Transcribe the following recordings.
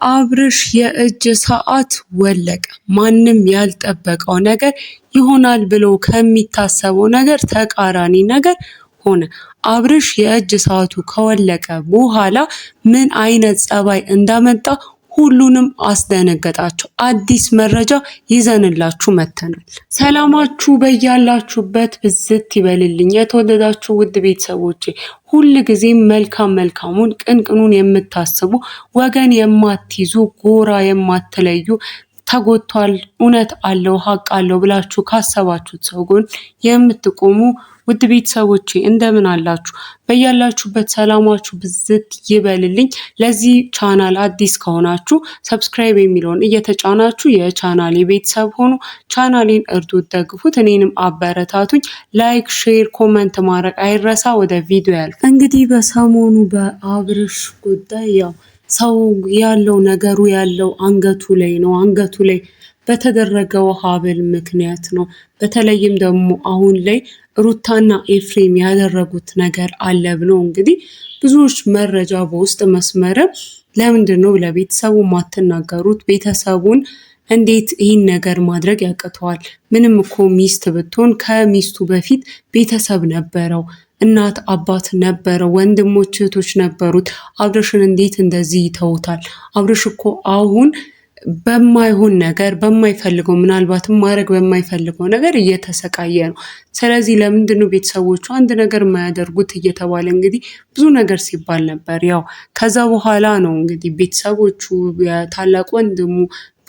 የአብርሽ የእጅ ሰዓት ወለቀ። ማንም ያልጠበቀው ነገር ይሆናል ብሎ ከሚታሰበው ነገር ተቃራኒ ነገር ሆነ። አብርሽ የእጅ ሰዓቱ ከወለቀ በኋላ ምን አይነት ጸባይ እንዳመጣ ሁሉንም አስደነገጣቸው። አዲስ መረጃ ይዘንላችሁ መተናል። ሰላማችሁ በያላችሁበት ብዝት ይበልልኝ። የተወደዳችሁ ውድ ቤተሰቦቼ ሁል ጊዜም መልካሙን ቅንቅኑን የምታስቡ ወገን የማትይዙ ጎራ የማትለዩ ተጎቷል፣ እውነት አለው፣ ሀቅ አለው ብላችሁ ካሰባችሁት ሰው ጎን የምትቆሙ ውድ ቤተሰቦቼ እንደምን አላችሁ? በያላችሁበት ሰላማችሁ ብዝት ይበልልኝ። ለዚህ ቻናል አዲስ ከሆናችሁ ሰብስክራይብ የሚለውን እየተጫናችሁ የቻናሌ ቤተሰብ ሆኑ። ቻናሌን እርዱት፣ ደግፉት፣ እኔንም አበረታቱኝ። ላይክ፣ ሼር፣ ኮመንት ማድረግ አይረሳ። ወደ ቪዲዮ ያልኩ እንግዲህ በሰሞኑ በአብርሽ ጉዳይ ሰው ያለው ነገሩ ያለው አንገቱ ላይ ነው። አንገቱ ላይ በተደረገው ሀብል ምክንያት ነው። በተለይም ደግሞ አሁን ላይ ሩታና ኤፍሬም ያደረጉት ነገር አለ ብሎ እንግዲህ ብዙዎች መረጃ በውስጥ መስመርም ለምንድን ነው ለቤተሰቡ ማትናገሩት? ቤተሰቡን እንዴት ይህን ነገር ማድረግ ያቅተዋል? ምንም እኮ ሚስት ብትሆን ከሚስቱ በፊት ቤተሰብ ነበረው፣ እናት አባት ነበረው፣ ወንድሞች እህቶች ነበሩት። አብርሽን እንዴት እንደዚህ ይተውታል? አብርሽ እኮ አሁን በማይሆን ነገር በማይፈልገው ምናልባትም ማድረግ በማይፈልገው ነገር እየተሰቃየ ነው። ስለዚህ ለምንድን ነው ቤተሰቦቹ አንድ ነገር የማያደርጉት እየተባለ እንግዲህ ብዙ ነገር ሲባል ነበር። ከዛ በኋላ ነው እንግዲህ ቤተሰቦቹ ታላቅ ወንድሙ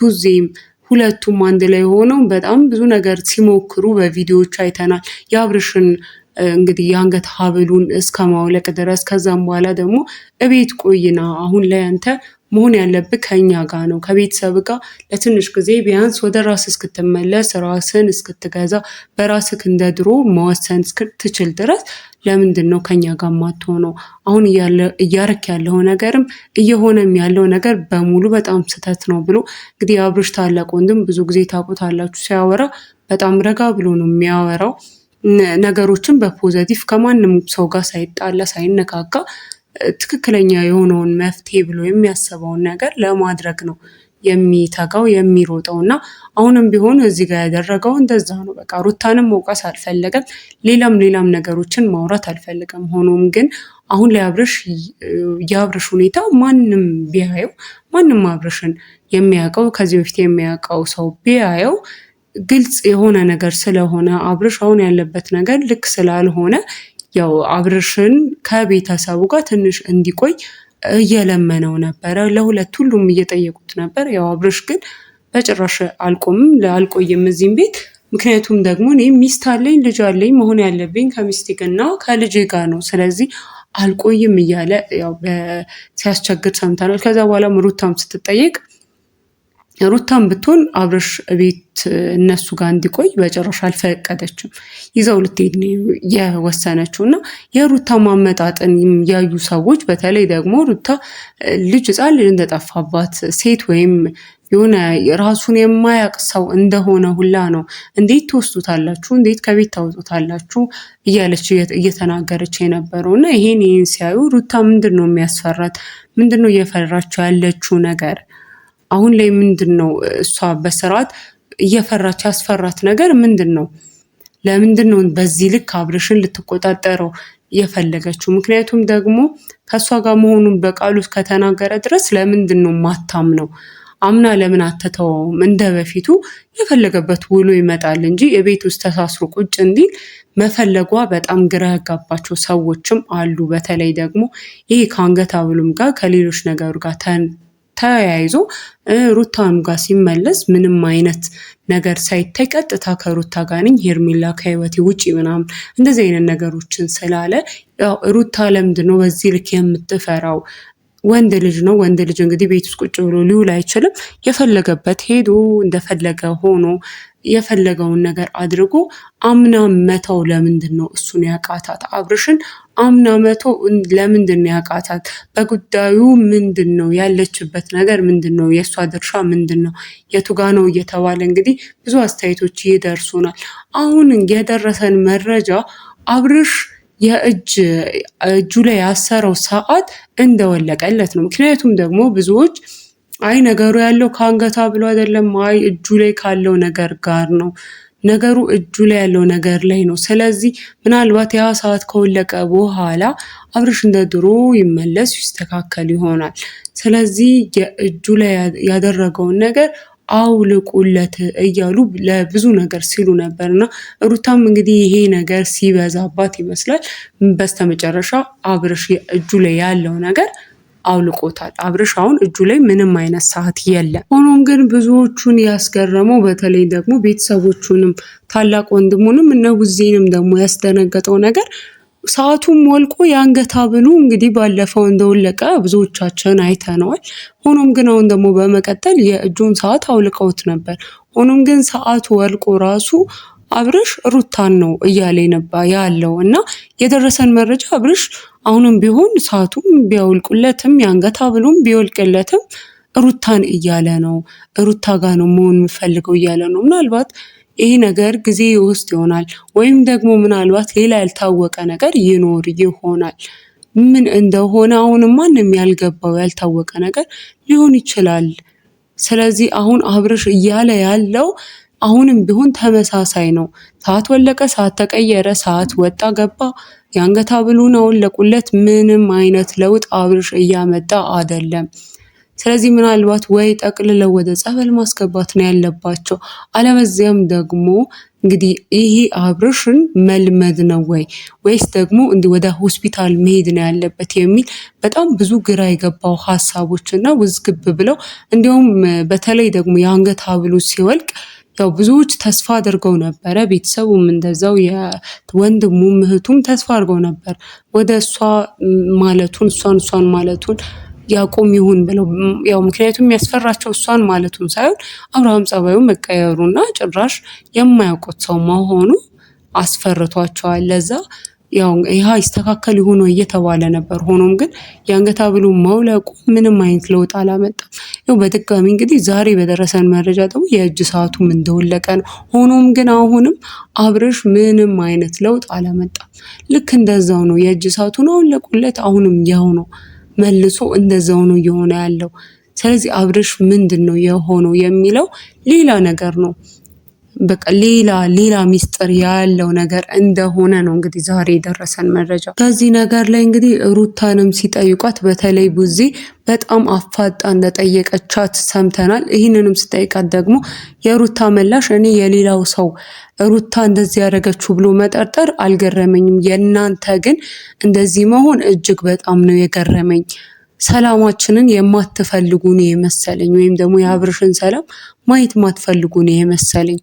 ቡዜም ሁለቱም አንድ ላይ ሆነው በጣም ብዙ ነገር ሲሞክሩ በቪዲዮዎች አይተናል። የአብርሽን እንግዲህ የአንገት ሀብሉን እስከ ማውለቅ ድረስ። ከዛም በኋላ ደግሞ እቤት ቆይና አሁን ላይ አንተ መሆን ያለብህ ከኛ ጋር ነው፣ ከቤተሰብ ጋር ለትንሽ ጊዜ ቢያንስ ወደ ራስ እስክትመለስ ራስን እስክትገዛ በራስህ እንደ ድሮ መወሰን እስክትችል ድረስ ለምንድን ነው ከኛ ጋር ማትሆነው? አሁን እያረክ ያለው ነገርም እየሆነም ያለው ነገር በሙሉ በጣም ስህተት ነው ብሎ እንግዲህ የአብርሽ ታላቅ ወንድም ብዙ ጊዜ ታውቁታላችሁ፣ ሲያወራ በጣም ረጋ ብሎ ነው የሚያወራው። ነገሮችን በፖዘቲቭ ከማንም ሰው ጋር ሳይጣላ ሳይነካካ ትክክለኛ የሆነውን መፍትሄ ብሎ የሚያስበውን ነገር ለማድረግ ነው የሚተጋው የሚሮጠው። እና አሁንም ቢሆን እዚህ ጋር ያደረገው እንደዛ ነው። በቃ ሩታንም መውቀስ አልፈለገም፣ ሌላም ነገሮችን ማውራት አልፈለገም። ሆኖም ግን አሁን ላይ የአብርሽ ሁኔታ ማንም ቢያየው ማንም አብርሽን የሚያውቀው ከዚህ በፊት የሚያውቀው ሰው ቢያየው ግልጽ የሆነ ነገር ስለሆነ አብርሽ አሁን ያለበት ነገር ልክ ስላልሆነ አብርሽን ከቤተሰቡ ጋር ትንሽ እንዲቆይ እየለመነው ነበረ። ሁሉም እየጠየቁት ነበር። አብርሽ ግን በጭራሽ አልቆይም እዚህም ቤት፣ ምክንያቱም ደግሞ እኔ ሚስት አለኝ ልጅ አለኝ፣ መሆን ያለብኝ ከሚስቴና ከልጄ ጋር ነው፣ ስለዚህ አልቆይም እያለ ሲያስቸግር ሰምተናል። ከዛ በኋላ ሩታም ስትጠየቅ ሩታም ብትሆን አብርሽ ቤት እነሱ ጋር እንዲቆይ በጭራሽ አልፈቀደችም። ይዘው ልትሄድ ነው የወሰነችው። እና የሩታ ማመጣጥን ያዩ ሰዎች በተለይ ደግሞ ሩታ ሕፃን ልጅ እንደጠፋባት ሴት ወይም የሆነ ራሱን የማያውቅ ሰው እንደሆነ ሁላ ነው እንዴት ትወስዱታላችሁ? እንዴት ከቤት ታወጡታላችሁ? እያለች እየተናገረች የነበረው። እና ይሄን ሲያዩ ሩታ ምንድን ነው የሚያስፈራት? ምንድን ነው እየፈራችው ያለችው ነገር? አሁን ላይ ምንድን ነው እሷ በስርዓት እየፈራች ያስፈራት ነገር ምንድን ነው? ለምንድን ነው በዚህ ልክ አብርሽን ልትቆጣጠረው የፈለገችው? ምክንያቱም ደግሞ ከእሷ ጋር መሆኑን በቃሉ ከተናገረ ድረስ ለምንድን ነው ማታምነው? አምና ለምን አትተወውም? እንደ በፊቱ የፈለገበት ውሎ ይመጣል እንጂ የቤት ውስጥ ተሳስሮ ቁጭ እንዲል መፈለጓ በጣም ግራ ያጋባቸው ሰዎችም አሉ። በተለይ ደግሞ ይሄ ከአንገት ሀብሉም ጋር ከሌሎች ነገሩ ጋር ተያይዞ ሩታም ጋር ሲመለስ ምንም አይነት ነገር ሳይታይ ቀጥታ ከሩታ ጋር ነኝ ሄርሜላ ከህይወቴ ውጪ ምናምን እንደዚህ አይነት ነገሮችን ስላለ ሩታ ለምንድን ነው በዚህ ልክ የምትፈራው? ወንድ ልጅ ነው። ወንድ ልጅ እንግዲህ ቤት ውስጥ ቁጭ ብሎ ሊውል አይችልም። የፈለገበት ሄዶ እንደፈለገ ሆኖ የፈለገውን ነገር አድርጎ አምና መተው ለምንድን ነው እሱን ያቃታት? አብርሽን አምና መተው ለምንድን ነው ያቃታት? በጉዳዩ ምንድን ነው ያለችበት ነገር? ምንድን ነው የእሷ ድርሻ? ምንድን ነው የቱጋ ነው እየተባለ እንግዲህ ብዙ አስተያየቶች ይደርሱናል። አሁን የደረሰን መረጃ አብርሽ እጁ ላይ ያሰረው ሰዓት እንደወለቀለት ነው። ምክንያቱም ደግሞ ብዙዎች አይ ነገሩ ያለው ከአንገት ሐብሉ አይደለም፣ አይ እጁ ላይ ካለው ነገር ጋር ነው። ነገሩ እጁ ላይ ያለው ነገር ላይ ነው። ስለዚህ ምናልባት ያ ሰዓት ከወለቀ በኋላ አብርሽ እንደ ድሮ ይመለስ ይስተካከል ይሆናል። ስለዚህ የእጁ ላይ ያደረገውን ነገር አውልቁለት እያሉ ለብዙ ነገር ሲሉ ነበር እና ሩታም እንግዲህ ይሄ ነገር ሲበዛባት ይመስላል በስተመጨረሻ አብርሽ እጁ ላይ ያለው ነገር አውልቆታል። አብርሽ አሁን እጁ ላይ ምንም አይነት ሰዓት የለም። ሆኖም ግን ብዙዎቹን ያስገረመው በተለይ ደግሞ ቤተሰቦቹንም ታላቅ ወንድሙንም እነ ቡዜንም ደግሞ ያስደነገጠው ነገር ሰዓቱም ወልቆ የአንገት ሐብሉ እንግዲህ ባለፈው እንደወለቀ ብዙዎቻችን አይተነዋል። ሆኖም ግን አሁን ደግሞ በመቀጠል የእጁን ሰዓት አውልቀውት ነበር። ሆኖም ግን ሰዓቱ ወልቆ ራሱ አብርሽ ሩታን ነው እያለ ያለው እና የደረሰን መረጃ አብርሽ አሁንም ቢሆን ሰዓቱም ቢያውልቁለትም የአንገት ሐብሉም ቢወልቅለትም ሩታን እያለ ነው። ሩታ ጋር ነው መሆን የምፈልገው እያለ ነው። ምናልባት ይሄ ነገር ጊዜ ይወስድ ይሆናል ወይም ደግሞ ምናልባት ሌላ ያልታወቀ ነገር ይኖር ይሆናል። ምን እንደሆነ አሁንም ማንም ያልገባው ያልታወቀ ነገር ሊሆን ይችላል። ስለዚህ አሁን አብርሽ እያለ ያለው አሁንም ቢሆን ተመሳሳይ ነው። ሰዓት ወለቀ፣ ሰዓት ተቀየረ፣ ሰዓት ወጣ ገባ፣ የአንገት ሐብሉን አወለቁለት፣ ምንም አይነት ለውጥ አብርሽ እያመጣ አይደለም። ስለዚህ ምናልባት ወይ ጠቅልለው ወደ ጸበል ማስገባት ነው ያለባቸው። አለበዚያም ደግሞ እንግዲህ ይሄ አብርሽን መልመድ ነው ወይስ ደግሞ እንዲህ ወደ ሆስፒታል መሄድ ነው ያለበት የሚል በጣም ብዙ ግራ የገባው ሀሳቦች እና ውዝግብ ብለው እንዲሁም በተለይ ደግሞ የአንገት ሐብሉ ሲወልቅ ያው ብዙዎች ተስፋ አድርገው ነበረ። ቤተሰቡም እንደዛው የወንድሙም እህቱም ተስፋ አድርገው ነበር ወደ እሷ ማለቱን እሷን ማለቱን ያቆም ይሁን ብለው ያው ምክንያቱም ያስፈራቸው እሷን ማለቱን ሳይሆን አብርሃም ጸባዩ መቀየሩና ጭራሽ የማያውቁት ሰው መሆኑ አስፈርቷቸዋል። ለዛ ያው ይሄ ይስተካከል ይሁን እየተባለ ነበር። ሆኖም ግን የአንገት ሐብሉ መውለቁ ምንም አይነት ለውጥ አላመጣም። ያው በድጋሚ እንግዲህ ዛሬ በደረሰን መረጃ ደግሞ የእጅ ሰዓቱም እንደወለቀ ነው። ሆኖም ግን አሁንም አብርሽ ምንም አይነት ለውጥ አላመጣም። ልክ እንደዛው ነው። የእጅ ሰዓቱን አወለቁለት፣ አሁንም ያው ነው። መልሶ እንደዛው ነው እየሆነ ያለው። ስለዚህ አብርሽ ምንድን ነው የሆነው የሚለው ሌላ ነገር ነው። በቃ ሌላ ሚስጥር ያለው ነገር እንደሆነ ነው እንግዲህ ዛሬ የደረሰን መረጃ። ከዚህ ነገር ላይ እንግዲህ ሩታንም ሲጠይቋት በተለይ ቡዜ በጣም አፋጣ እንደጠየቀቻት ሰምተናል። ይህንንም ስጠይቃት ደግሞ የሩታ ምላሽ እኔ የሌላው ሰው ሩታ እንደዚህ ያደረገችው ብሎ መጠርጠር አልገረመኝም፣ የእናንተ ግን እንደዚህ መሆን እጅግ በጣም ነው የገረመኝ። ሰላማችንን የማትፈልጉ ነው የመሰለኝ፣ ወይም ደግሞ የአብርሽን ሰላም ማየት የማትፈልጉ ነው የመሰለኝ።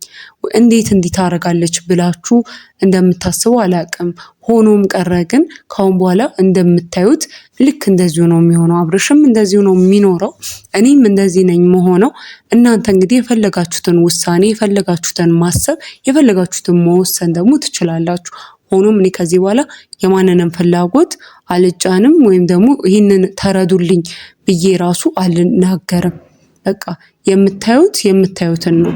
እንዴት እንዲህ ታደርጋለች ብላችሁ እንደምታስቡ አላውቅም። ሆኖም ቀረ ግን ካሁን በኋላ እንደምታዩት ልክ እንደዚሁ ነው የሚሆነው። አብርሽም እንደዚሁ ነው የሚኖረው፣ እኔም እንደዚህ ነኝ መሆነው። እናንተ እንግዲህ የፈለጋችሁትን ውሳኔ የፈለጋችሁትን ማሰብ የፈለጋችሁትን መወሰን ደግሞ ትችላላችሁ። ሆኖም እኔ ከዚህ በኋላ የማንንም ፍላጎት አልጫንም ወይም ደግሞ ይህንን ተረዱልኝ ብዬ ራሱ አልናገርም። በቃ የምታዩትን ነው።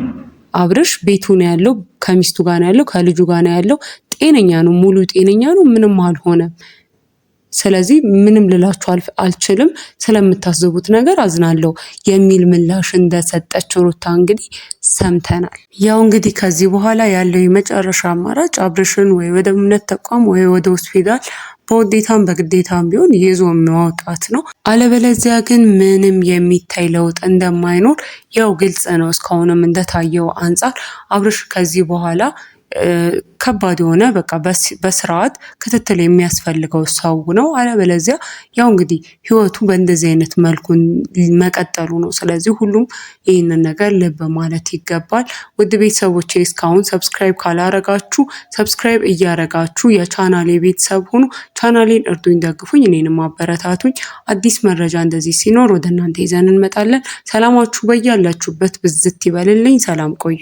አብርሽ ቤቱ ነው ያለው፣ ከሚስቱ ጋር ነው ያለው፣ ከልጁ ጋር ነው ያለው። ጤነኛ ነው፣ ሙሉ ጤነኛ ነው፣ ምንም አልሆነም። ስለዚህ ምንም ልላችሁ አልችልም። ስለምታስቡት ነገር አዝናለሁ የሚል ምላሽ እንደሰጠች ሩታ እንግዲህ ሰምተናል። ያው እንግዲህ ከዚህ በኋላ ያለው የመጨረሻ አማራጭ አብርሽን ወይ ወደ እምነት ተቋም ወይ ወደ ሆስፒታል በውዴታም በግዴታም ቢሆን ይዞ ማውጣት ነው። አለበለዚያ ግን ምንም የሚታይ ለውጥ እንደማይኖር ያው ግልጽ ነው። እስካሁንም እንደታየው አንጻር አብርሽ ከዚህ በኋላ ከባድ የሆነ በቃ በስርዓት ክትትል የሚያስፈልገው ሰው ነው። አለበለዚያ ያው እንግዲህ ህይወቱ በእንደዚህ አይነት መልኩ መቀጠሉ ነው። ስለዚህ ሁሉም ይህንን ነገር ልብ ማለት ይገባል። ውድ ቤተሰቦቼ እስካሁን ሰብስክራይብ ካላረጋችሁ ሰብስክራይብ እያረጋችሁ የቻናሌ ቤተሰብ ሁኑ። ቻናሌን እርዱኝ፣ ደግፉኝ፣ እኔንም አበረታቱኝ። አዲስ መረጃ እንደዚህ ሲኖር ወደ እናንተ ይዘን እንመጣለን። ሰላማችሁ በያላችሁበት ብዝት ይበልልኝ። ሰላም ቆዩ።